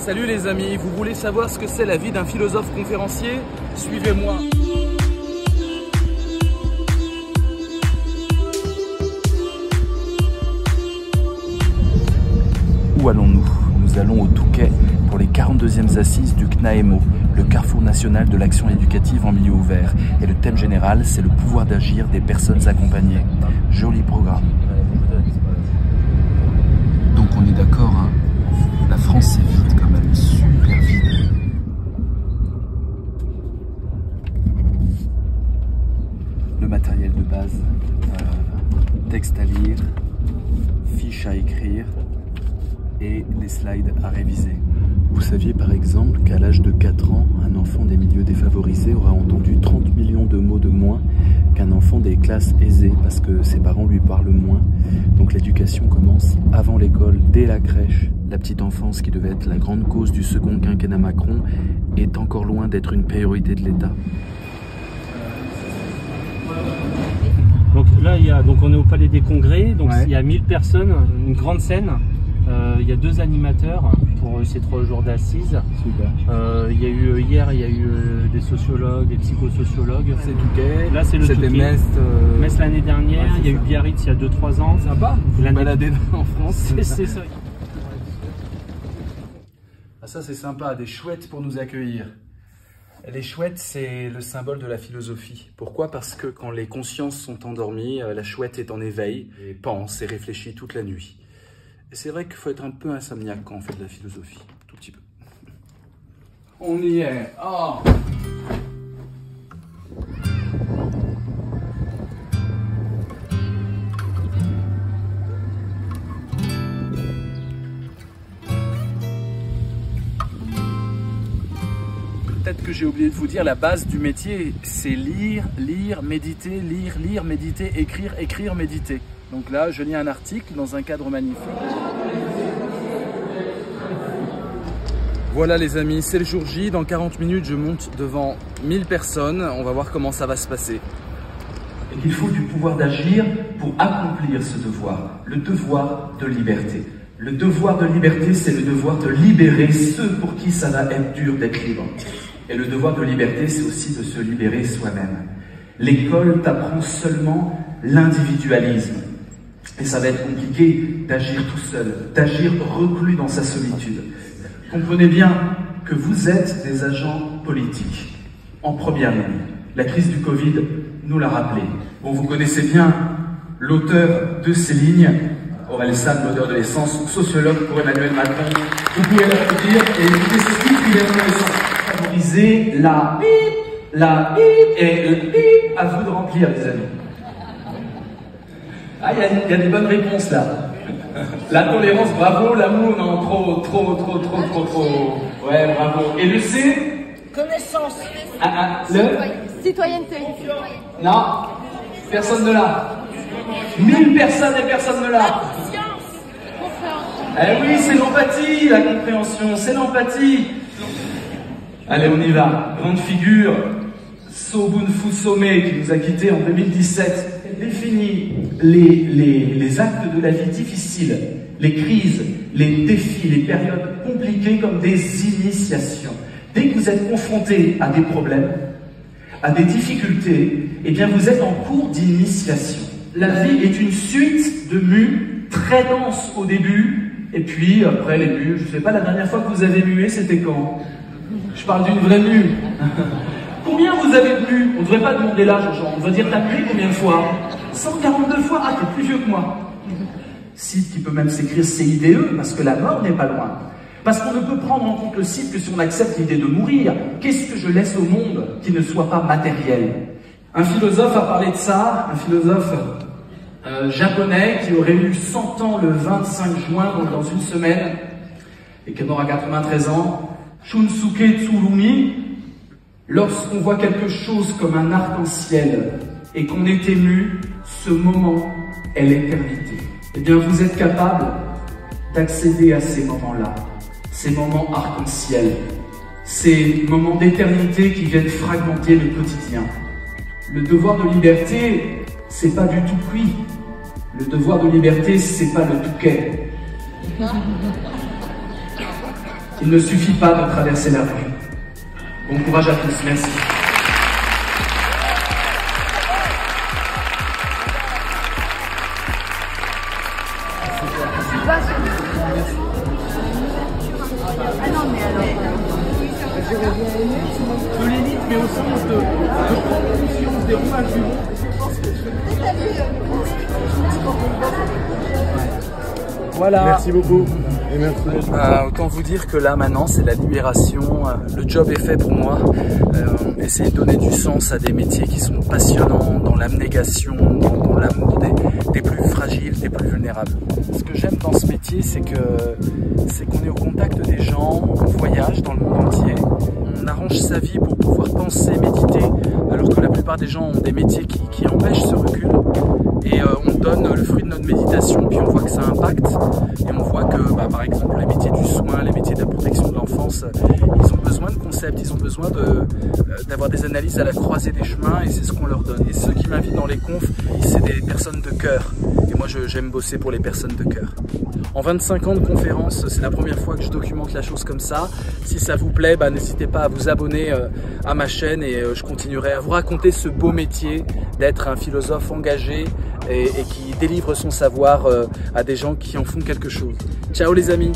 Salut les amis, vous voulez savoir ce que c'est la vie d'un philosophe conférencier? Suivez-moi. Où allons-nous? Nous allons au Touquet pour les 42e assises du CNAEMO, le carrefour national de l'action éducative en milieu ouvert. Et le thème général, c'est le pouvoir d'agir des personnes accompagnées. Joli programme. Donc on est d'accord, hein, la France c'est vide quand même, super vide. Le matériel de base, texte à lire, fiches à écrire et les slides à réviser. Vous saviez par exemple qu'à l'âge de 4 ans, un enfant des milieux défavorisés aura entendu 30 millions de mots de moins qu'un enfant des classes aisées parce que ses parents lui parlent moins. Donc l'éducation commence avant l'école, dès la crèche. La petite enfance qui devait être la grande cause du second quinquennat Macron est encore loin d'être une priorité de l'État. Donc là, on est au Palais des Congrès, donc ouais. Il y a 1000 personnes, une grande scène. Il y a 2 animateurs pour ces 3 jours d'assises. Il y a eu hier, il y a eu des sociologues, des psychosociologues. C'est Touquet. Là, c'est le Touquet. Metz l'année dernière. Ouais, il y a eu Biarritz il y a 2-3 ans. Sympa. Balader en France. C'est ça. Ah, ça c'est sympa, des chouettes pour nous accueillir. Les chouettes, c'est le symbole de la philosophie. Pourquoi? Parce que quand les consciences sont endormies, la chouette est en éveil et pense et réfléchit toute la nuit. Et c'est vrai qu'il faut être un peu insomniaque quand on fait de la philosophie, tout petit peu. On y est. Oh. Peut-être que j'ai oublié de vous dire, la base du métier, c'est lire, lire, méditer, lire, lire, méditer, écrire, écrire, méditer. Donc là, je lis un article dans un cadre magnifique. Voilà les amis, c'est le jour J. Dans 40 minutes, je monte devant 1000 personnes. On va voir comment ça va se passer. Il faut du pouvoir d'agir pour accomplir ce devoir, le devoir de liberté. Le devoir de liberté, c'est le devoir de libérer ceux pour qui ça va être dur d'être libre. Et le devoir de liberté, c'est aussi de se libérer soi-même. L'école t'apprend seulement l'individualisme. Et ça va être compliqué d'agir tout seul, d'agir reclus dans sa solitude. Comprenez bien que vous êtes des agents politiques, en première ligne. La crise du Covid nous l'a rappelé. Bon, vous connaissez bien l'auteur de ces lignes, Aurel San, l'odeur de l'essence, sociologue pour Emmanuel Macron. Vous pouvez l'applaudir et écoutez ce titre, il est dans l'essence. Favoriser la bip et le bip, à vous de remplir, les amis. Ah, il y a des bonnes réponses là. La tolérance, bravo. L'amour, non, trop. Ouais, bravo. Et le C? Connaissance. Citoyenneté. Non, personne ne l'a. 1000 personnes et personne ne l'a. Eh oui, c'est l'empathie, la compréhension, c'est l'empathie. Allez, on y va. Grande figure, Sobunfu Somé, qui nous a quittés en 2017. Définit les actes de la vie difficiles, les crises, les défis, les périodes compliquées comme des initiations. Dès que vous êtes confronté à des problèmes, à des difficultés, eh bien vous êtes en cours d'initiation. La vie est une suite de mues très denses au début, et puis après les mues, je ne sais pas, la dernière fois que vous avez mué, c'était quand? Je parle d'une vraie mue. Combien vous avez de mues? On ne devrait pas demander l'âge aux gens, on devrait dire t'as mué combien de fois? 142 fois. Ah, t'es plus vieux que moi. Site qui peut même s'écrire CIDE, parce que la mort n'est pas loin. Parce qu'on ne peut prendre en compte le site que si on accepte l'idée de mourir. Qu'est-ce que je laisse au monde qui ne soit pas matériel? Un philosophe a parlé de ça, un philosophe japonais qui aurait eu 100 ans le 25 juin, donc dans une semaine, et qui aura 93 ans. Shunsuke Tsurumi, lorsqu'on voit quelque chose comme un arc-en-ciel et qu'on est ému, ce moment est l'éternité. Eh bien, vous êtes capable d'accéder à ces moments-là, ces moments arc-en-ciel, ces moments d'éternité qui viennent fragmenter le quotidien. Le devoir de liberté, c'est pas du tout cuit. Le devoir de liberté, c'est pas le Touquet. Il ne suffit pas de traverser la rue. Bon courage à tous, merci. De l'élite, mais au sens de prendre conscience des rouages du monde. Voilà. Merci beaucoup. Et merci. Autant vous dire que là maintenant c'est la libération, le job est fait pour moi. Essayer de donner du sens à des métiers qui sont passionnants, dans l'abnégation, dans l'amour des plus fragiles, des plus vulnérables. Ce que j'aime dans ce métier, c'est qu'on est au contact des gens, on voyage dans le monde entier, on arrange sa vie pour pouvoir penser, méditer, alors que la plupart des gens ont des métiers qui empêchent ce recul. Et on donne le fruit de notre méditation, puis on voit que ça impacte, et on voit que par exemple les métiers du soin, les métiers de la protection de l'enfance, ils ont besoin de concepts, ils ont besoin d'avoir des analyses à la croisée des chemins, et c'est ce qu'on leur donne. Et ceux qui m'invitent dans les confs, c'est des personnes de cœur, et moi j'aime bosser pour les personnes de cœur. En 25 ans de conférences, c'est la première fois que je documente la chose comme ça. Si ça vous plaît, n'hésitez pas à vous abonner à ma chaîne, et je continuerai à vous raconter ce beau métier d'être un philosophe engagé et qui délivre son savoir à des gens qui en font quelque chose. Ciao les amis!